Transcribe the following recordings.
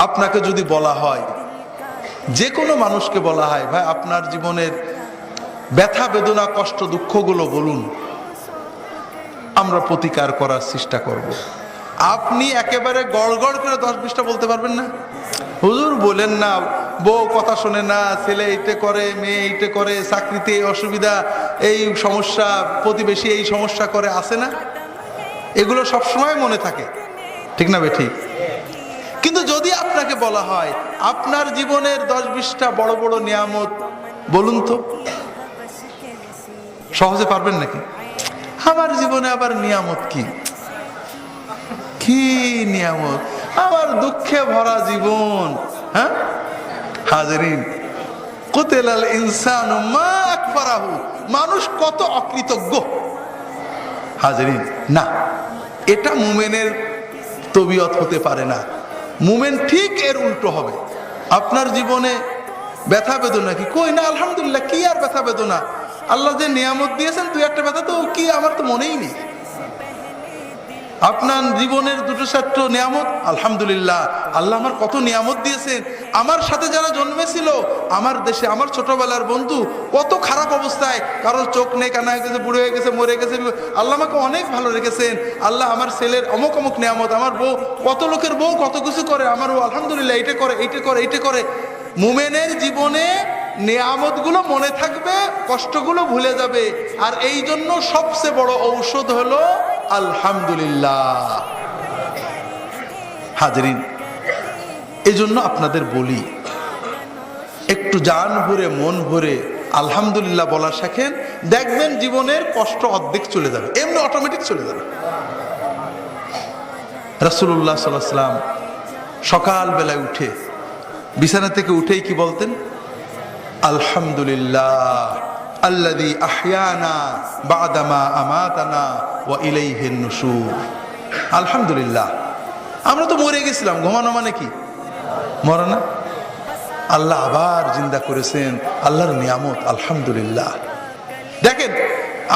আপনাকে যদি বলা হয়, যে কোনো মানুষকে বলা হয়, ভাই আপনার জীবনের ব্যথা বেদনা কষ্ট দুঃখগুলো বলুন, আমরা প্রতিকার করার চেষ্টা করব। আপনি একেবারে গড়গড় করে 10-20টা বলতে পারবেন না? হুজুর বলেন না, বউ কথা শোনে না, ছেলে এইটা করে, মেয়ে এইটা করে, চাকরিতে এই অসুবিধা, এই সমস্যা, প্রতিবেশী এই সমস্যা করে, আসে না? এগুলো সবসময় মনে থাকে, ঠিক না বেঠিক? কিন্তু যদি আপনাকে বলা হয় আপনার জীবনের 10-20টা বড় বড় নিয়ামত বলুন তো, সহজে পারবেন নাকি? আমার জীবনে আবার নিয়ামত কি? কি নিয়ামত? আমার দুঃখে ভরা জীবন। হ্যাঁ হাজরিন, কুতিলাল ইনসানু মা আকফারাহু, মানুষ কত অকৃতজ্ঞ। হাজরিন, না, এটা মুমিনের তবিয়ত হতে পারে না। মুমিন ঠিক এর উল্টো হবে। আপনার জীবনে ব্যথা বেদনা কি? কই না, আলহামদুলিল্লাহ, কি আর ব্যথা বেদনা? আল্লাহ যে নিয়ামত দিয়েছেন, তুই একটা ব্যথা তো কি, আমার তো মনেই নেই। আপনার জীবনের 2-4টা নিয়ামত, আলহামদুলিল্লাহ, আল্লাহ আমার কত নিয়ামত দিয়েছেন। আমার সাথে যারা জন্মেছিল আমার দেশে, আমার ছোটবেলার বন্ধু, কত খারাপ অবস্থায়, কারোর চোখ নেই, কানা হয়ে গেছে, বুড়ো হয়ে গেছে, মরে গেছে, আল্লাহ আমাকে অনেক ভালো রেখেছেন। আল্লাহ আমার ছেলের অমুক অমুক নিয়ামত, আমার বউ, কত লোকের বউ কত কিছু করে, আমার বউ আলহামদুলিল্লাহ এইটা করে, এইটা করে, এইটা করে। মুমিনের জীবনে নিয়ামতগুলো মনে থাকবে, কষ্টগুলো ভুলে যাবে। আর এই জন্য সবচেয়ে বড় ঔষধ হলো আলহামদুলিল্লাহ। হাজরিন, এই জন্য আপনাদের বলি, একটু জান ভরে মন ভরে আলহামদুলিল্লাহ বলা শেখেন, দেখবেন জীবনের কষ্ট অর্ধেক চলে যাবে, এমনি অটোমেটিক চলে যাবে। রাসূলুল্লাহ সাল্লাল্লাহু আলাইহি ওয়াসাল্লাম সকাল বেলায় উঠে, বিছানা থেকে উঠেই কি বলতেন? আলহামদুলিল্লাহ আল্লাযী আহয়ানা বা'দামা আমাতানা ওয়া ইলাইহিন নুশুর। আলহামদুলিল্লাহ, আমরা তো মরে গেছিলাম, ঘুমানো মানে কি? মরা না? আল্লাহ আবার জিন্দা করেছেন, আল্লাহর নিয়ামত, আলহামদুলিল্লাহ। দেখেন,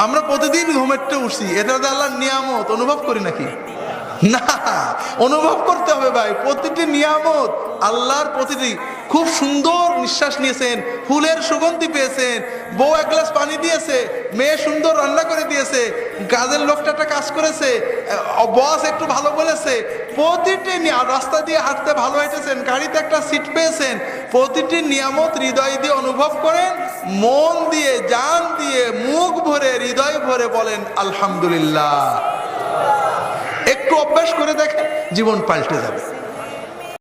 আমরা প্রতিদিন ঘুমেরটা উঠছি, এটা তো আল্লাহর নিয়ামত, অনুভব করি নাকি? না, অনুভব করতে হবে ভাই। প্রতিটি নিয়ামত আল্লাহর, প্রতিটি। খুব সুন্দর নিঃশ্বাস নিয়েছেন, ফুলের সুগন্ধি পেয়েছেন, বউ এক গ্লাস পানি দিয়েছে, মেয়ে সুন্দর রান্না করে দিয়েছে, কাজের লোকটা একটা কাজ করেছে, বস একটু ভালো বলেছে, প্রতিটি রাস্তা দিয়ে হাঁটতে ভালো হেঁটেছেন, গাড়িতে একটা সিট পেয়েছেন, প্রতিটি নিয়ামত হৃদয় দিয়ে অনুভব করেন, মন দিয়ে, জান দিয়ে, মুখ ভরে, হৃদয় ভরে বলেন আলহামদুলিল্লাহ। একটু অভ্যাস করে দেখেন, জীবন পাল্টে যাবে।